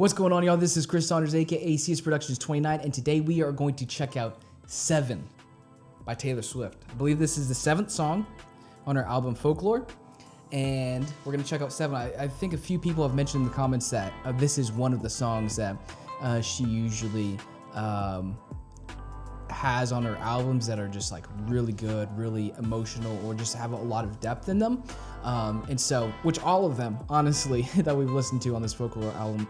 What's going on, y'all? This is Chris Saunders, aka CS Productions 29, and today we are going to check out 7 by Taylor Swift. I believe this is the 7th song on her album Folklore, and we're going to check out 7. I think a few people have mentioned in the comments that this is one of the songs that she usually has on her albums that are just like really good, really emotional, or just have a lot of depth in them. And so, which all of them, honestly, that we've listened to on this Folklore album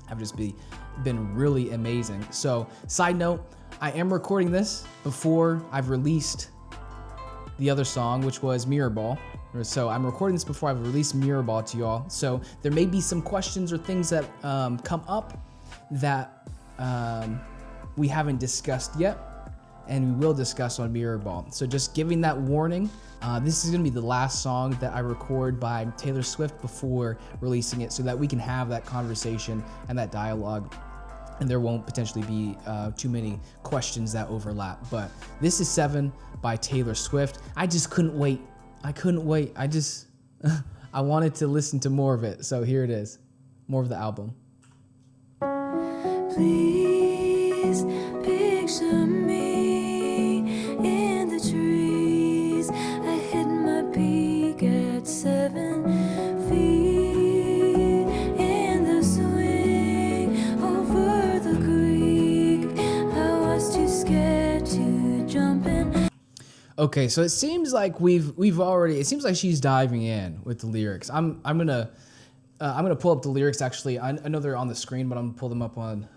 have just been really amazing. So, side note, I am recording this before I've released the other song, which was Mirror Ball. So I'm recording this before I've released Mirror Ball to y'all. So there may be some questions or things that come up that we haven't discussed yet, and we will discuss on Mirror Ball. So just giving that warning, this is gonna be the last song that I record by Taylor Swift before releasing it, so that we can have that conversation and that dialogue, and there won't potentially be too many questions that overlap. But this is 7 by Taylor Swift. I just couldn't wait. I couldn't wait. I wanted to listen to more of it. So here it is, more of the album. Please picture me in the trees. I hit my peak at 7 feet in the swing over the creek. I was too scared to jump in. Okay, so it seems like we've already. It seems like she's diving in with the lyrics. I'm gonna pull up the lyrics. Actually, I know they're on the screen, but I'm gonna pull them up on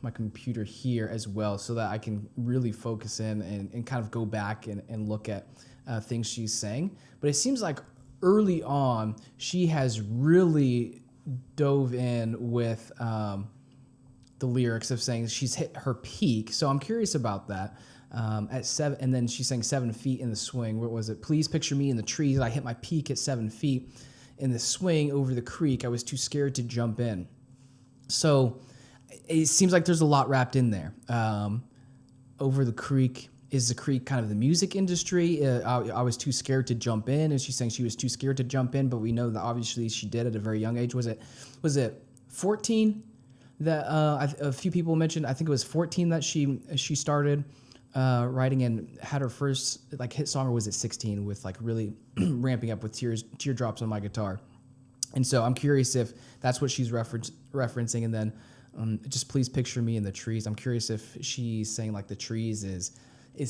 my computer here as well, so that I can really focus in and kind of go back and look at things she's saying. But it seems like early on she has really dove in with the lyrics of saying she's hit her peak. So I'm curious about that. At 7, and then she's saying 7 feet in the swing. What was it? Please picture me in the trees. I hit my peak at 7 feet in the swing over the creek. I was too scared to jump in. So it seems like there's a lot wrapped in there. Over the creek, is the creek kind of the music industry? I was too scared to jump in, and she's saying she was too scared to jump in, but we know that obviously she did at a very young age. Was it 14 that a few people mentioned? I think it was 14 that she started writing and had her first like hit song, or was it 16 with like really ramping up with teardrops on my guitar? And so I'm curious if that's what she's referencing. And then just please picture me in the trees. I'm curious if she's saying like the trees is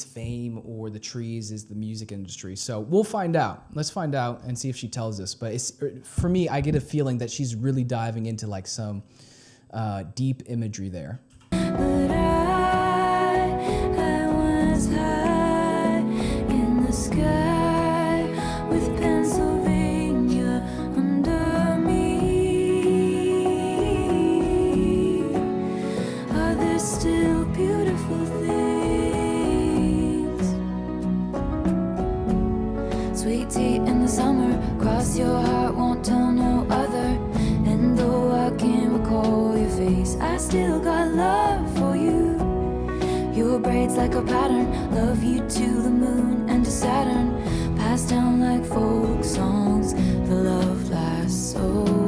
fame, or the trees is the music industry. So we'll find out. Let's find out and see if she tells us. But for me, I get a feeling that she's really diving into like some deep imagery there. But I was high in the sky with Pennsylvania under me. Are there still beautiful things? Sweet tea in the summer, cross your heart, won't tell no other. And though I can't recall your face, I still got love for you. Your braids like a pattern, love you to the moon and to Saturn. Passed down like folk songs, the love lasts so long.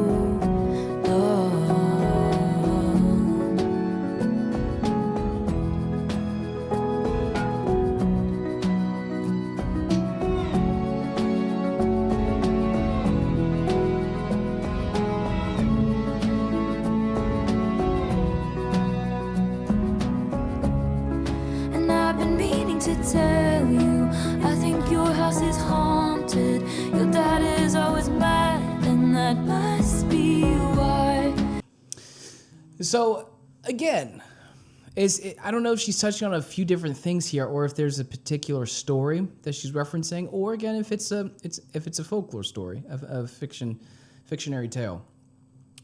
To tell you, I think your house is haunted. Your dad is always mad, and that must be why. So again, I don't know if she's touching on a few different things here, or if there's a particular story that she's referencing, or again if it's a folklore story, a fictionary tale.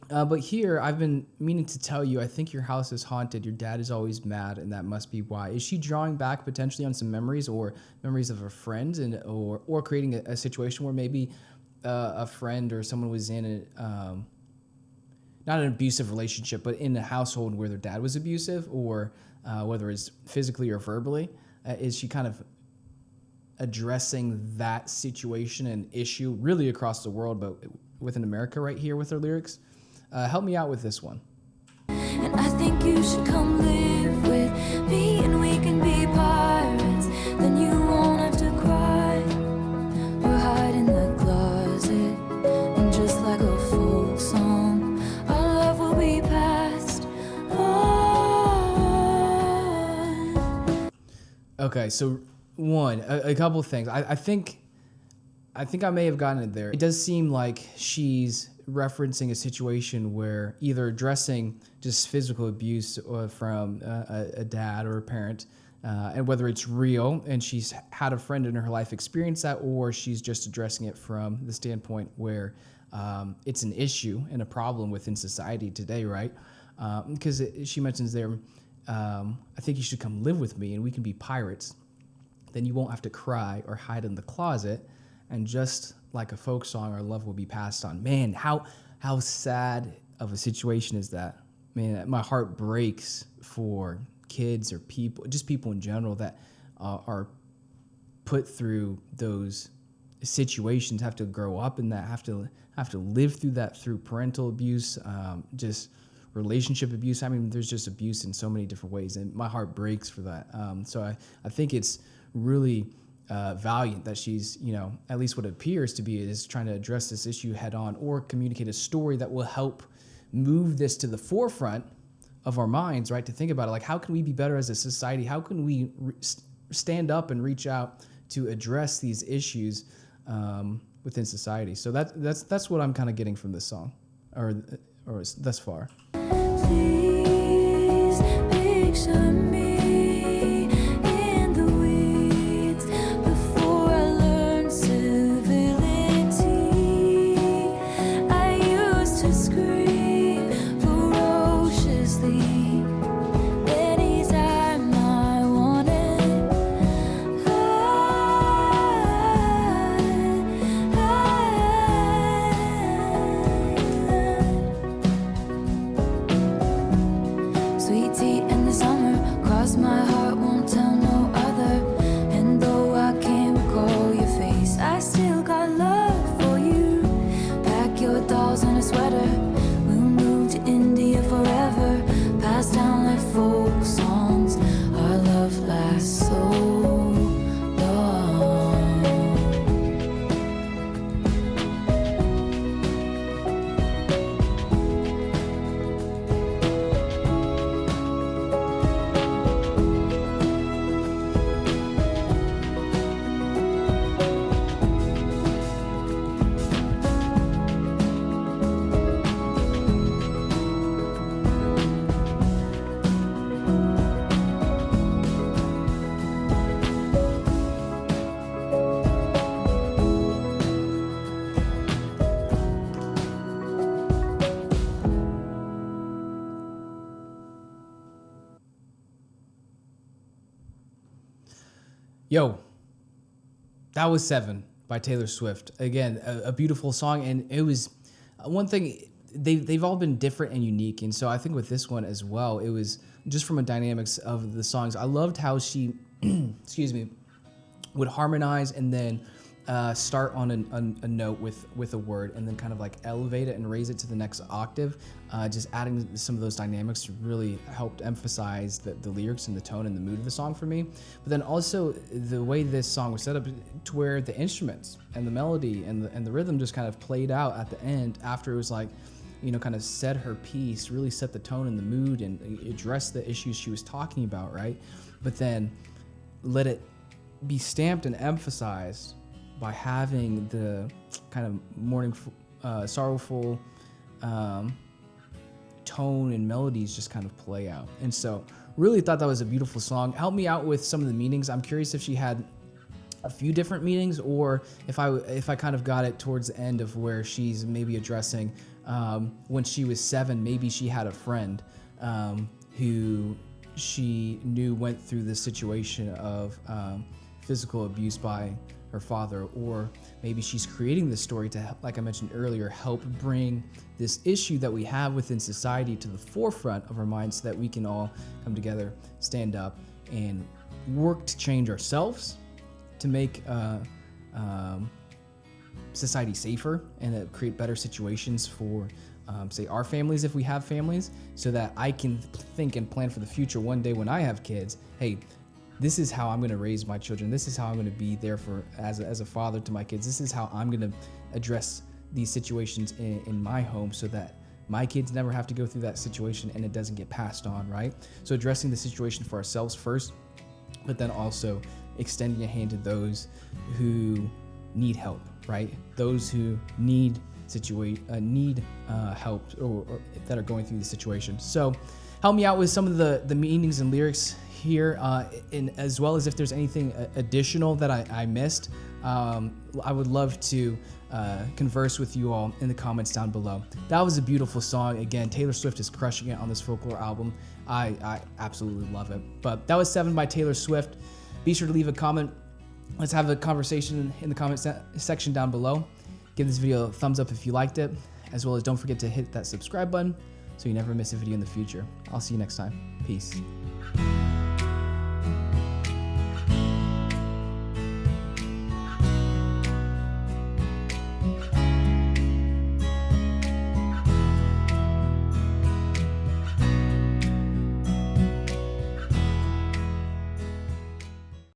But here, I've been meaning to tell you, I think your house is haunted, your dad is always mad, and that must be why. Is she drawing back potentially on some memories, or memories of a friend, or creating a situation where maybe a friend or someone was in not an abusive relationship, but in a household where their dad was abusive, or whether it's physically or verbally? Is she kind of addressing that situation and issue really across the world, but within America right here with her lyrics? Help me out with this one. And I think you should come live with me, and we can be pirates. Then you won't have to cry or hide in the closet. And just like a folk song, our love will be passed on. Okay, so a couple of things. I think I may have gotten it there. It does seem like she's referencing a situation where either addressing just physical abuse from a dad or a parent, and whether it's real and she's had a friend in her life experience that, or she's just addressing it from the standpoint where it's an issue and a problem within society today, right? Because she mentions there, I think you should come live with me and we can be pirates. Then you won't have to cry or hide in the closet. And just like a folk song, our love will be passed on. Man, how sad of a situation is that? Man, my heart breaks for kids or people, just people in general that are put through those situations, have to grow up in that, have to live through that, through parental abuse, just relationship abuse. I mean, there's just abuse in so many different ways, and my heart breaks for that. So I think it's really valiant that she's, at least what it appears to be, is trying to address this issue head on or communicate a story that will help move this to the forefront of our minds, right? To think about it, like, how can we be better as a society? How can we stand up and reach out to address these issues within society? So that's what I'm kind of getting from this song, or thus far. Please picture me in the weeds before I learned civility. I used to scream ferociously anytime I wanted. Sweet tea in the summer, cross my heart, won't tell no other. And though I can't recall your face, I still got love for you. Pack your dolls in a sweater, we'll move to India forever. Pass down like folk songs, our love lasts so long. Yo, that was 7 by Taylor Swift. Again, a beautiful song, and it was one thing. They've all been different and unique, and so I think with this one as well, it was just from a dynamics of the songs. I loved how she, excuse me, would harmonize and then start on a note with a word, and then kind of like elevate it and raise it to the next octave. Just adding some of those dynamics really helped emphasize the lyrics and the tone and the mood of the song for me. But then also the way this song was set up to where the instruments and the melody and the rhythm just kind of played out at the end after it was like, kind of said her piece, really set the tone and the mood and address the issues she was talking about, right? But then let it be stamped and emphasized by having the kind of sorrowful tone and melodies just kind of play out. And so really thought that was a beautiful song. Help me out with some of the meanings. I'm curious if she had a few different meanings, or if I kind of got it towards the end of where she's maybe addressing when she was 7, maybe she had a friend who she knew went through this situation of physical abuse by her father, or maybe she's creating this story to, like I mentioned earlier, help bring this issue that we have within society to the forefront of our minds so that we can all come together, stand up, and work to change ourselves, to make society safer and create better situations for say our families if we have families, so that I can think and plan for the future one day when I have kids. Hey, this is how I'm going to raise my children. This is how I'm going to be there for as a father to my kids. This is how I'm going to address these situations in my home, so that my kids never have to go through that situation and it doesn't get passed on, right? So addressing the situation for ourselves first, but then also extending a hand to those who need help, right? Those who need help or that are going through the situation. So help me out with some of the meanings and lyrics here, as well as if there's anything additional that I missed. I would love to converse with you all in the comments down below. That was a beautiful song. Again, Taylor Swift is crushing it on this Folklore album. I absolutely love it. But that was 7 by Taylor Swift. Be sure to leave a comment. Let's have a conversation in the comment section down below. Give this video a thumbs up if you liked it, as well as don't forget to hit that subscribe button so you never miss a video in the future. I'll see you next time. Peace.